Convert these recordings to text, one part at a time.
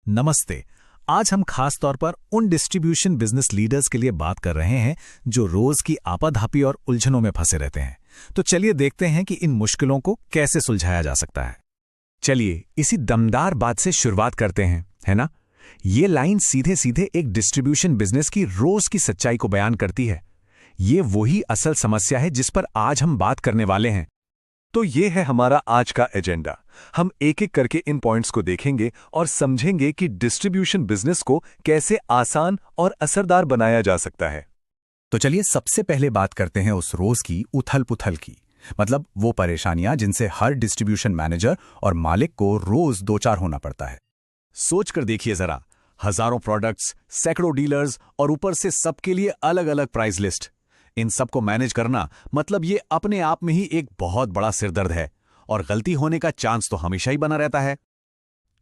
नमस्ते। आज हम खास तौर पर उन डिस्ट्रीब्यूशन बिजनेस लीडर्स के लिए बात कर रहे हैं जो रोज की आपाधापी और उलझनों में फंसे रहते हैं। तो चलिए देखते हैं कि इन मुश्किलों को कैसे सुलझाया जा सकता है। चलिए इसी दमदार बात से शुरुआत करते हैं, है ना? ये लाइन सीधे सीधे एक डिस्ट्रीब्यूशन बिजनेस की रोज की सच्चाई को बयान करती है। ये वही असल समस्या है जिस पर आज हम बात करने वाले हैं। तो ये है हमारा आज का एजेंडा। हम एक एक करके इन पॉइंट्स को देखेंगे और समझेंगे कि डिस्ट्रीब्यूशन बिजनेस को कैसे आसान और असरदार बनाया जा सकता है। तो चलिए सबसे पहले बात करते हैं उस रोज की उथल पुथल की, मतलब वो परेशानियां जिनसे हर डिस्ट्रीब्यूशन मैनेजर और मालिक को रोज दो चार होना पड़ता है। सोच कर देखिए जरा, हजारों प्रोडक्ट्स, सैकड़ों डीलर्स और ऊपर से सबके लिए अलग अलग प्राइस लिस्ट। इन सबको मैनेज करना मतलब ये अपने आप में ही एक बहुत बड़ा सिरदर्द है और गलती होने का चांस तो हमेशा ही बना रहता है।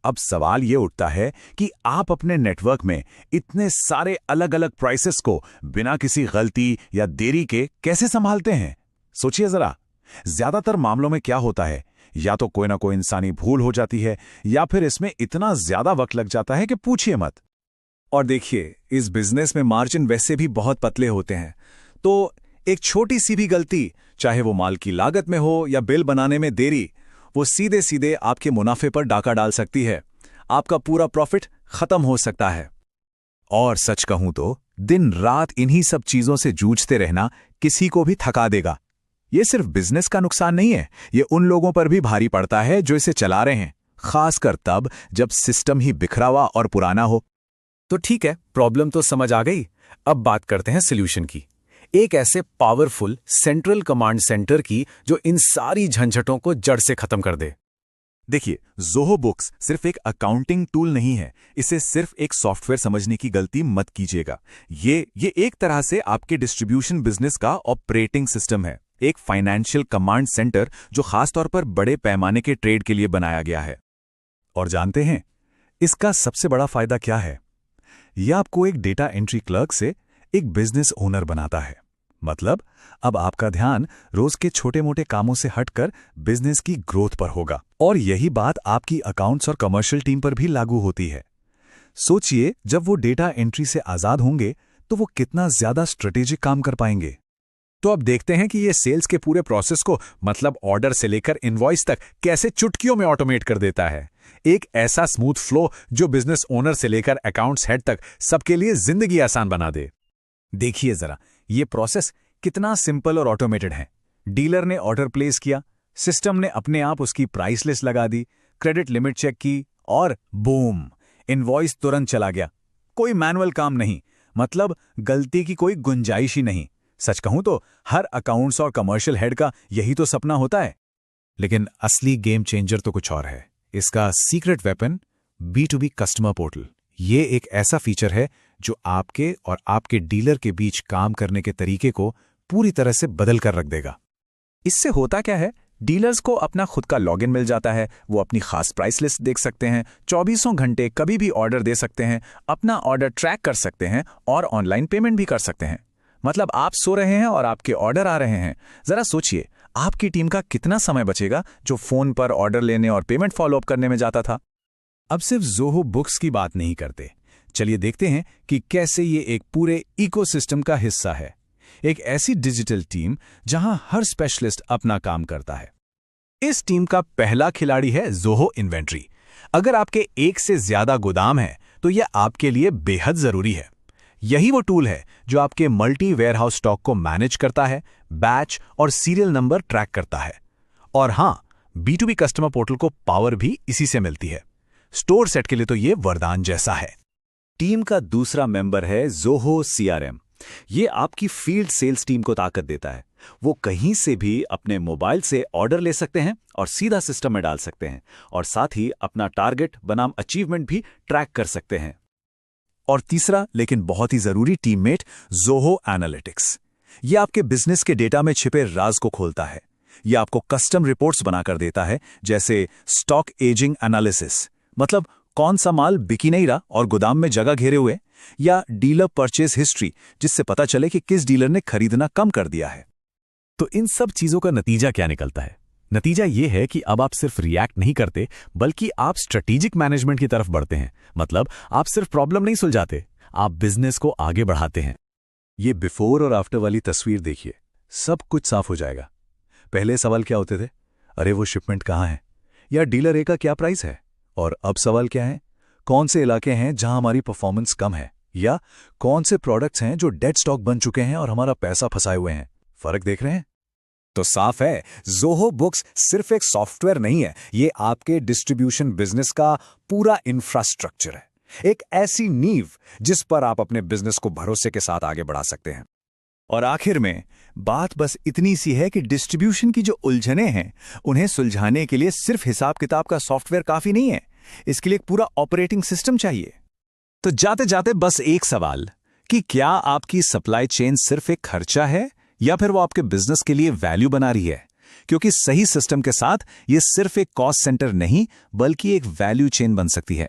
अब सवाल ये उठता है कि आप अपने नेटवर्क में इतने सारे अलग अलग प्राइसेस को बिना किसी गलती या देरी के कैसे संभालते हैं? सोचिए जरा। ज्यादातर मामलों में क्या होता है, या तो कोई ना कोई इंसानी भूल हो जाती है या फिर इसमें इतना ज्यादा वक्त लग जाता है कि पूछिए मत। और देखिए, इस बिजनेस में मार्जिन वैसे भी बहुत पतले होते हैं, तो एक छोटी सी भी गलती, चाहे वो माल की लागत में हो या बिल बनाने में देरी, वो सीधे सीधे आपके मुनाफे पर डाका डाल सकती है। आपका पूरा प्रॉफिट खत्म हो सकता है। और सच कहूं तो दिन रात इन्हीं सब चीजों से जूझते रहना किसी को भी थका देगा। ये सिर्फ बिजनेस का नुकसान नहीं है, ये उन लोगों पर भी भारी पड़ता है जो इसे चला रहे हैं, खासकर तब जब सिस्टम ही बिखरा हुआ और पुराना हो। तो ठीक है, प्रॉब्लम तो समझ आ गई। अब बात करते हैं सॉल्यूशन की। एक ऐसे पावरफुल सेंट्रल कमांड सेंटर की जो इन सारी झंझटों को जड़ से खत्म कर दे। देखिए, ज़ोहो बुक्स सिर्फ एक अकाउंटिंग टूल नहीं है। इसे सिर्फ एक सॉफ्टवेयर समझने की गलती मत कीजिएगा। ये एक तरह से आपके डिस्ट्रीब्यूशन बिजनेस का ऑपरेटिंग सिस्टम है, एक फाइनेंशियल कमांड सेंटर जो खासतौर पर बड़े पैमाने के ट्रेड के लिए बनाया गया है। और जानते हैं इसका सबसे बड़ा फायदा क्या है? यह आपको एक डेटा एंट्री क्लर्क से एक बिजनेस ओनर बनाता है। मतलब अब आपका ध्यान रोज के छोटे मोटे कामों से हटकर बिजनेस की ग्रोथ पर होगा। और यही बात आपकी अकाउंट्स और कमर्शियल टीम पर भी लागू होती है। सोचिए, जब वो डेटा एंट्री से आजाद होंगे तो वो कितना ज्यादा स्ट्रेटेजिक काम कर पाएंगे। तो अब देखते हैं कि ये सेल्स के पूरे प्रोसेस को, मतलब ऑर्डर से लेकर इनवॉइस तक, कैसे चुटकियों में ऑटोमेट कर देता है। एक ऐसा स्मूथ फ्लो जो बिजनेस ओनर से लेकर अकाउंट्स हेड तक सबके लिए जिंदगी आसान बना दे। देखिए जरा, ये प्रोसेस कितना सिंपल और ऑटोमेटेड है। डीलर ने ऑर्डर प्लेस किया, सिस्टम ने अपने आप उसकी प्राइस लिस्ट लगा दी, क्रेडिट लिमिट चेक की और बूम, इनवॉइस तुरंत चला गया। कोई मैनुअल काम नहीं, मतलब गलती की कोई गुंजाइश ही नहीं। सच कहूं तो हर अकाउंट्स और कमर्शियल हेड का यही तो सपना होता है। लेकिन असली गेम चेंजर तो कुछ और है। इसका secret weapon B2B customer portal. ये एक ऐसा फीचर है जो आपके और आपके डीलर के बीच काम करने के तरीके को पूरी तरह से बदल कर रख देगा। इससे होता क्या है, डीलर्स को अपना खुद का लॉगिन मिल जाता है। वो अपनी खास प्राइस लिस्ट देख सकते हैं, 24 घंटे कभी भी ऑर्डर दे सकते हैं, अपना ऑर्डर ट्रैक कर सकते हैं और ऑनलाइन पेमेंट भी कर सकते हैं। मतलब आप सो रहे हैं और आपके ऑर्डर आ रहे हैं। जरा सोचिए, आपकी टीम का कितना समय बचेगा जो फोन पर ऑर्डर लेने और पेमेंट फॉलोअप करने में जाता था। अब सिर्फ ज़ोहो बुक्स की बात नहीं करते। चलिए देखते हैं कि कैसे ये एक पूरे इकोसिस्टम का हिस्सा है। एक ऐसी डिजिटल टीम जहां हर स्पेशलिस्ट अपना काम करता है। इस टीम का पहला खिलाड़ी है ज़ोहो इन्वेंट्री। अगर आपके एक से ज्यादा गोदाम है तो यह आपके लिए बेहद जरूरी है। यही वो टूल है जो आपके मल्टी वेयरहाउस स्टॉक को मैनेज करता है, बैच और सीरियल नंबर ट्रैक करता है। और हां, B2B कस्टमर पोर्टल को पावर भी इसी से मिलती है। स्टोर सेट के लिए तो ये वरदान जैसा है। टीम का दूसरा मेंबर है ज़ोहो CRM। ये आपकी फील्ड सेल्स टीम को ताकत देता है। वो कहीं से भी अपने मोबाइल से ऑर्डर ले सकते हैं और सीधा सिस्टम में डाल सकते हैं, और साथ ही अपना टारगेट बनाम अचीवमेंट भी ट्रैक कर सकते हैं। और तीसरा लेकिन बहुत ही जरूरी टीममेट ज़ोहो एनालिटिक्स। ये आपके बिजनेस के डेटा में छिपे राज को खोलता है। ये आपको कस्टम रिपोर्ट्स बनाकर देता है, जैसे स्टॉक एजिंग एनालिसिस, मतलब कौन सा माल बिकी नहीं रहा और गोदाम में जगह घेरे हुए, या डीलर परचेज हिस्ट्री, जिससे पता चले कि किस डीलर ने खरीदना कम कर दिया है। तो इन सब चीजों का नतीजा क्या निकलता है? नतीजा ये है कि अब आप सिर्फ रिएक्ट नहीं करते, बल्कि आप स्ट्रेटेजिक मैनेजमेंट की तरफ बढ़ते हैं। मतलब आप सिर्फ प्रॉब्लम नहीं सुलझाते, आप बिजनेस को आगे बढ़ाते हैं। ये बिफोर और आफ्टर वाली तस्वीर देखिए, सब कुछ साफ हो जाएगा। पहले सवाल क्या होते थे? अरे वो शिपमेंट कहाँ है, या डीलर ए का क्या प्राइस है? और अब सवाल क्या है? कौन से इलाके हैं जहां हमारी परफॉर्मेंस कम है, या कौन से प्रोडक्ट्स हैं जो डेड स्टॉक बन चुके हैं और हमारा पैसा फंसाए हुए हैं? फर्क देख रहे हैं? तो साफ है, ज़ोहो बुक्स सिर्फ एक सॉफ्टवेयर नहीं है, ये आपके डिस्ट्रीब्यूशन बिजनेस का पूरा इंफ्रास्ट्रक्चर है। एक ऐसी नींव जिस पर आप अपने बिजनेस को भरोसे के साथ आगे बढ़ा सकते हैं। और आखिर में बात बस इतनी सी है कि डिस्ट्रीब्यूशन की जो उलझनें हैं, उन्हें सुलझाने के लिए सिर्फ हिसाब किताब का सॉफ्टवेयर काफी नहीं है, इसके लिए एक पूरा ऑपरेटिंग सिस्टम चाहिए। तो जाते जाते बस एक सवाल कि क्या आपकी सप्लाई चेन सिर्फ एक खर्चा है, या फिर वो आपके बिजनेस के लिए वैल्यू बना रही है? क्योंकि सही सिस्टम के साथ ये सिर्फ एक कॉस्ट सेंटर नहीं, बल्कि एक वैल्यू चेन बन सकती है।